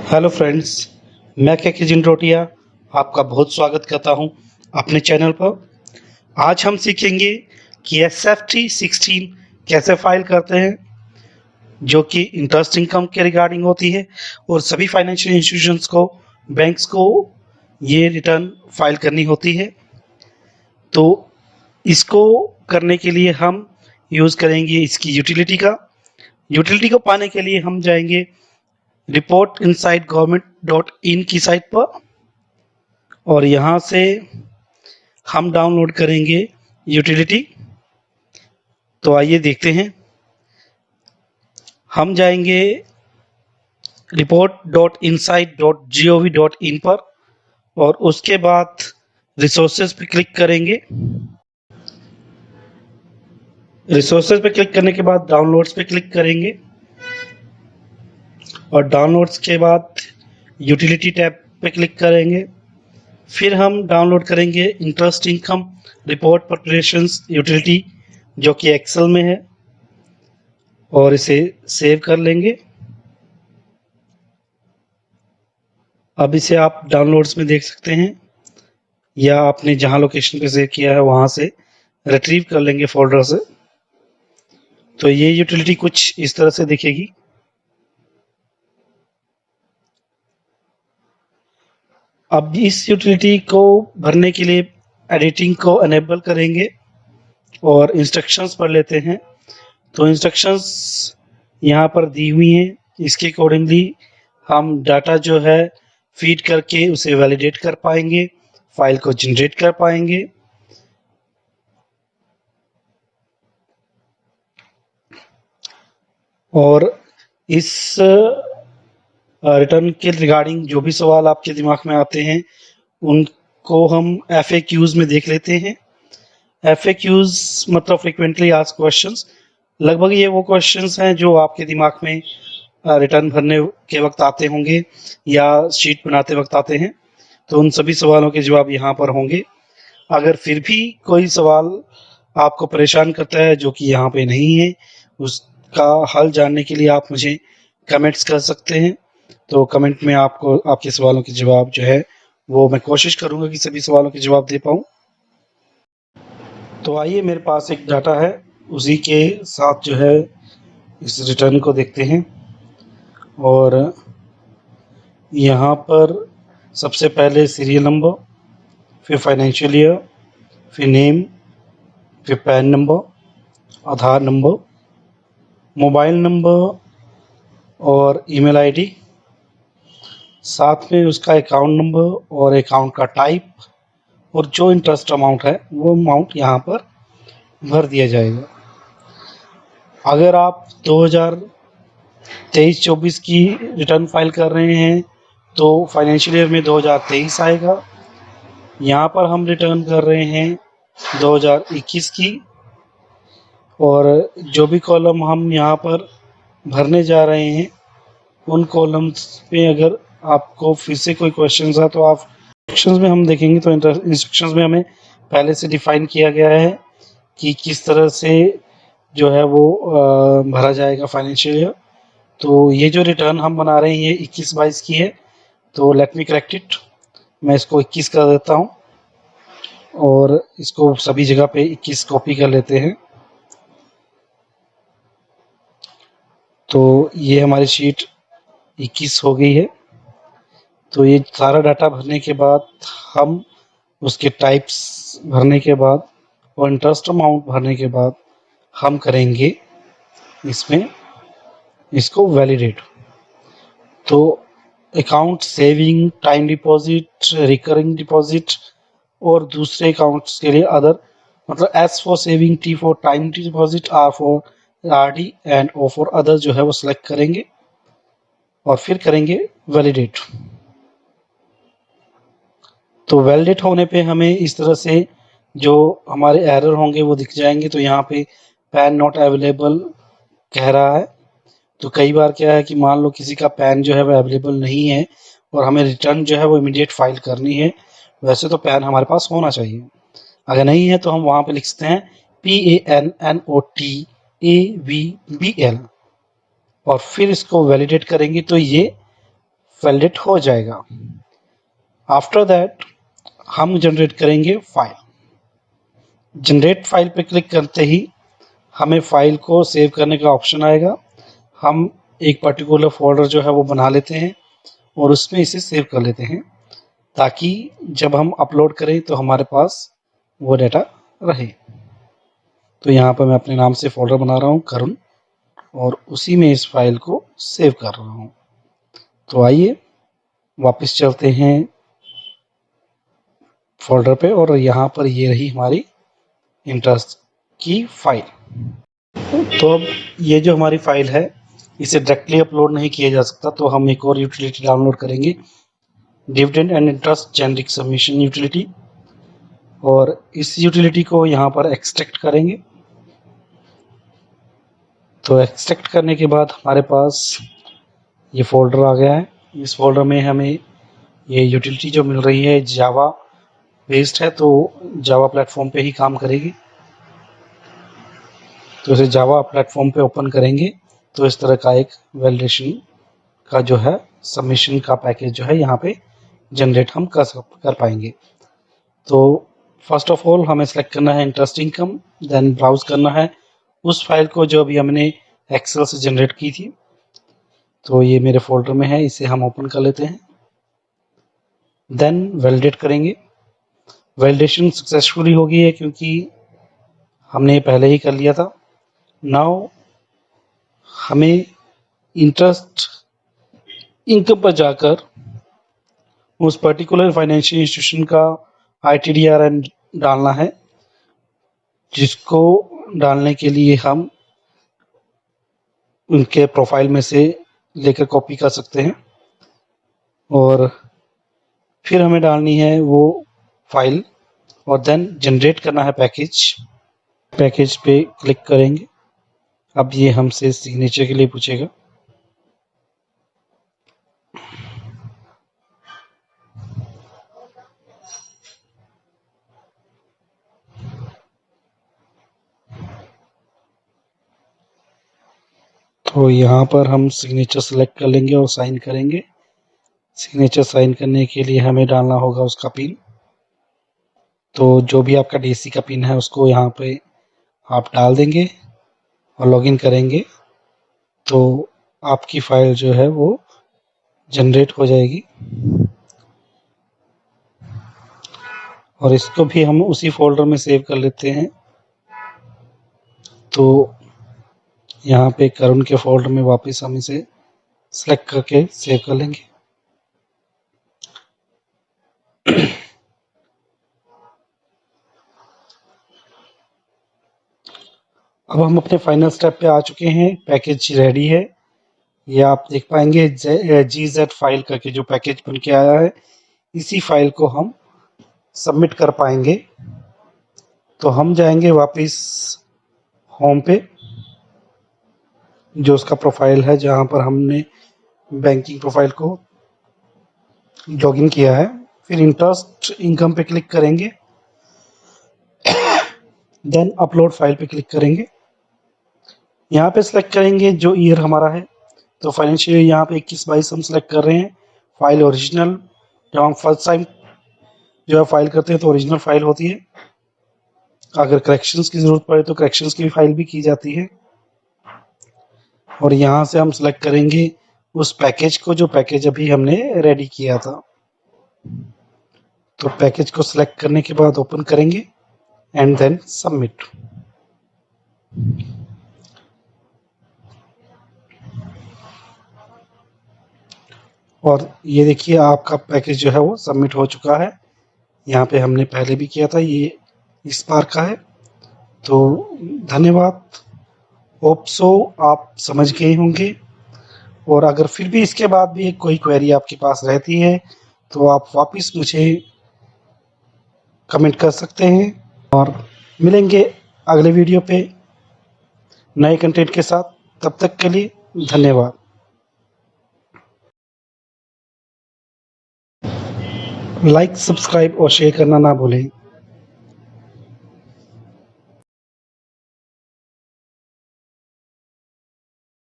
Hello friends, मैं के के जिंटोटिया आपका बहुत स्वागत करता हूं अपने चैनल पर। आज हम सीखेंगे कि SFT16 कैसे फाइल करते हैं, जो कि इंटरेस्ट इनकम के रिगार्डिंग होती है और सभी फाइनेंशियल इंस्टीट्यूशंस को, बैंक्स को ये रिटर्न फाइल करनी होती है। तो इसको करने के लिए हम यूज़ करेंगे इसकी यूटिलिटी का। यूटिलिटी को पाने के लिए हम जाएंगे रिपोर्ट इनसाइड government.in की साइट पर और यहाँ से हम डाउनलोड करेंगे यूटिलिटी। तो आइए देखते हैं। हम जाएंगे report.inside.gov.in पर और उसके बाद रिसोर्सेज पे क्लिक करेंगे। रिसोर्सेज पे क्लिक करने के बाद डाउनलोड्स पे क्लिक करेंगे और डाउनलोड्स के बाद यूटिलिटी टैब पे क्लिक करेंगे। फिर हम डाउनलोड करेंगे interest income report preparations utility, जो कि एक्सेल में है, और इसे सेव कर लेंगे। अब इसे आप डाउनलोड्स में देख सकते हैं या आपने जहां लोकेशन पे सेव किया है वहां से रिट्रीव कर लेंगे फोल्डर से। तो ये यूटिलिटी कुछ इस तरह से दिखेगी। अब इस यूटिलिटी को भरने के लिए एडिटिंग को अनेबल करेंगे और इंस्ट्रक्शंस पढ़ लेते हैं। तो इंस्ट्रक्शंस यहाँ पर दी हुई हैं, इसके अकॉर्डिंगली हम डाटा जो है फीड करके उसे वैलिडेट कर पाएंगे, फाइल को जनरेट कर पाएंगे। और इस रिटर्न के रिगार्डिंग जो भी सवाल आपके दिमाग में आते हैं उनको हम FAQs में देख लेते हैं। FAQs मतलब फ्रिक्वेंटली आस्क्ड क्वेश्चंस। लगभग ये वो क्वेश्चंस हैं जो आपके दिमाग में रिटर्न भरने के वक्त आते होंगे या शीट बनाते वक्त आते हैं। तो उन सभी सवालों के जवाब यहाँ पर होंगे। अगर फिर भी कोई सवाल आपको परेशान करता है जो कि यहाँ पे नहीं है, उसका हल जानने के लिए आप मुझे कमेंट्स कर सकते हैं। तो कमेंट में आपको आपके सवालों के जवाब जो है वो मैं कोशिश करूँगा कि सभी सवालों के जवाब दे पाऊँ। तो आइए, मेरे पास एक डाटा है, उसी के साथ जो है इस रिटर्न को देखते हैं। और यहाँ पर सबसे पहले सीरियल नंबर, फिर फाइनेंशियल ईयर, फिर नेम, फिर पैन नंबर, आधार नंबर, मोबाइल नंबर और ईमेल आईडी, साथ में उसका अकाउंट नंबर और अकाउंट का टाइप, और जो इंटरेस्ट अमाउंट है वो अमाउंट यहाँ पर भर दिया जाएगा। अगर आप 2023-24 की रिटर्न फाइल कर रहे हैं तो फाइनेंशियल ईयर में 2023 आएगा। यहाँ पर हम रिटर्न कर रहे हैं 2021 की, और जो भी कॉलम हम यहाँ पर भरने जा रहे हैं उन कॉलम्स पे अगर आपको फिर से कोई क्वेश्चन है तो आप इंस्ट्रक्शंस में हम देखेंगे। तो इंस्ट्रक्शंस में हमें पहले से डिफाइन किया गया है कि किस तरह से जो है वो भरा जाएगा फाइनेंशियल ईयर। तो ये जो रिटर्न हम बना रहे हैं ये 21-22 की है। तो लेट मी करेक्ट इट, मैं इसको 21 कर देता हूँ और इसको सभी जगह पे 21 कॉपी कर लेते हैं। तो ये हमारी शीट 21 हो गई है। तो ये सारा डाटा भरने के बाद हम उसके टाइप्स भरने के बाद और इंटरेस्ट अमाउंट भरने के बाद हम करेंगे इसमें इसको वैलिडेट। तो account saving, time deposit, recurring deposit और दूसरे अकाउंट्स के लिए अदर, मतलब S for saving, T for time deposit, R for RD and O for other जो है वो सिलेक्ट करेंगे और फिर करेंगे वैलिडेट। तो वैलिडेट होने पे हमें इस तरह से जो हमारे एरर होंगे वो दिख जाएंगे। तो यहाँ पे पैन नॉट अवेलेबल कह रहा है। तो कई बार क्या है कि मान लो किसी का पैन जो है वो अवेलेबल नहीं है और हमें रिटर्न जो है वो इमीडिएट फाइल करनी है। वैसे तो पैन हमारे पास होना चाहिए, अगर नहीं है तो हम वहाँ पे लिखते हैं PANNOTAVBL और फिर इसको वैलिडेट करेंगे। तो ये वैलिडेट हो जाएगा। आफ्टर दैट हम जनरेट करेंगे फाइल। जनरेट फाइल पे क्लिक करते ही हमें फाइल को सेव करने का ऑप्शन आएगा। हम एक पर्टिकुलर फोल्डर जो है वो बना लेते हैं और उसमें इसे सेव कर लेते हैं, ताकि जब हम अपलोड करें तो हमारे पास वो डाटा रहे। तो यहाँ पर मैं अपने नाम से फोल्डर बना रहा हूँ करुण, और उसी में इस फाइल को सेव कर रहा हूँ। तो आइए वापस चलते हैं फोल्डर पे, और यहाँ पर ये रही हमारी इंटरेस्ट की फाइल। तो अब ये जो हमारी फाइल है इसे डायरेक्टली अपलोड नहीं किया जा सकता, तो हम एक और यूटिलिटी डाउनलोड करेंगे, dividend and interest generic submission utility, और इस यूटिलिटी को यहाँ पर एक्सट्रैक्ट करेंगे। तो एक्सट्रैक्ट करने के बाद हमारे पास ये फोल्डर आ गया है। इस फोल्डर में हमें ये यूटिलिटी जो मिल रही है जावा बेस्ड है, तो जावा प्लेटफॉर्म पे ही काम करेगी। तो इसे जावा प्लेटफॉर्म पे ओपन करेंगे तो इस तरह का एक वैलिडेशन का जो है सबमिशन का पैकेज जो है यहाँ पे जनरेट हम कर पाएंगे। तो फर्स्ट ऑफ ऑल हमें सेलेक्ट करना है इंटरेस्ट इनकम, देन ब्राउज करना है उस फाइल को जो अभी हमने एक्सेल से जनरेट की थी। तो ये मेरे फोल्डर में है, इसे हम ओपन कर लेते हैं। देन वैलिडेट करेंगे। वैलिडेशन सक्सेसफुली हो गई है क्योंकि हमने पहले ही कर लिया था। नाउ हमें इंटरेस्ट इनकम पर जाकर उस पर्टिकुलर फाइनेंशियल इंस्टीट्यूशन का ITDRN डालना है, जिसको डालने के लिए हम उनके प्रोफाइल में से लेकर कॉपी कर सकते हैं, और फिर हमें डालनी है वो फाइल, और देन जनरेट करना है पैकेज। पैकेज पे क्लिक करेंगे। अब ये हमसे सिग्नेचर के लिए पूछेगा। तो यहाँ पर हम सिग्नेचर सेलेक्ट कर लेंगे और साइन करेंगे। सिग्नेचर साइन करने के लिए हमें डालना होगा उसका पिन। तो जो भी आपका DC का पिन है उसको यहाँ पे आप डाल देंगे और लॉगिन करेंगे, तो आपकी फाइल जो है वो जनरेट हो जाएगी। और इसको भी हम उसी फोल्डर में सेव कर लेते हैं। तो यहाँ पे करुण के फोल्डर में वापस हम इसे सेलेक्ट करके सेव कर लेंगे। अब हम अपने फाइनल स्टेप पे आ चुके हैं। पैकेज रेडी है, ये आप देख पाएंगे। GZ फाइल करके जो पैकेज बन के आया है, इसी फाइल को हम सबमिट कर पाएंगे। तो हम जाएंगे वापस होम पे, जो उसका प्रोफाइल है जहाँ पर हमने बैंकिंग प्रोफाइल को लॉगिन किया है। फिर इंटरेस्ट इनकम पे क्लिक करेंगे, देन अपलोड फाइल पे क्लिक करेंगे। यहाँ पे सिलेक्ट करेंगे जो ईयर हमारा है। तो फाइनेंशियल ईयर यहाँ पे 21-22 हम सिलेक्ट कर रहे हैं। फाइल ओरिजिनल, जब हम फर्स्ट टाइम जो है फाइल करते हैं तो ओरिजिनल फाइल होती है। अगर करेक्शंस की ज़रूरत पड़े तो करेक्शंस की भी फाइल भी की जाती है। और यहाँ से हम सिलेक्ट करेंगे उस पैकेज को जो पैकेज अभी हमने रेडी किया था। तो पैकेज को सिलेक्ट करने के बाद ओपन करेंगे एंड देन सबमिट। और ये देखिए आपका पैकेज जो है वो सबमिट हो चुका है। यहाँ पे हमने पहले भी किया था, ये इस बार का है। तो धन्यवाद। होप सो आप समझ गए होंगे, और अगर फिर भी इसके बाद भी कोई क्वेरी आपके पास रहती है तो आप वापस मुझे कमेंट कर सकते हैं, और मिलेंगे अगले वीडियो पे नए कंटेंट के साथ। तब तक के लिए धन्यवाद। लाइक, सब्सक्राइब और शेयर करना ना भूलें।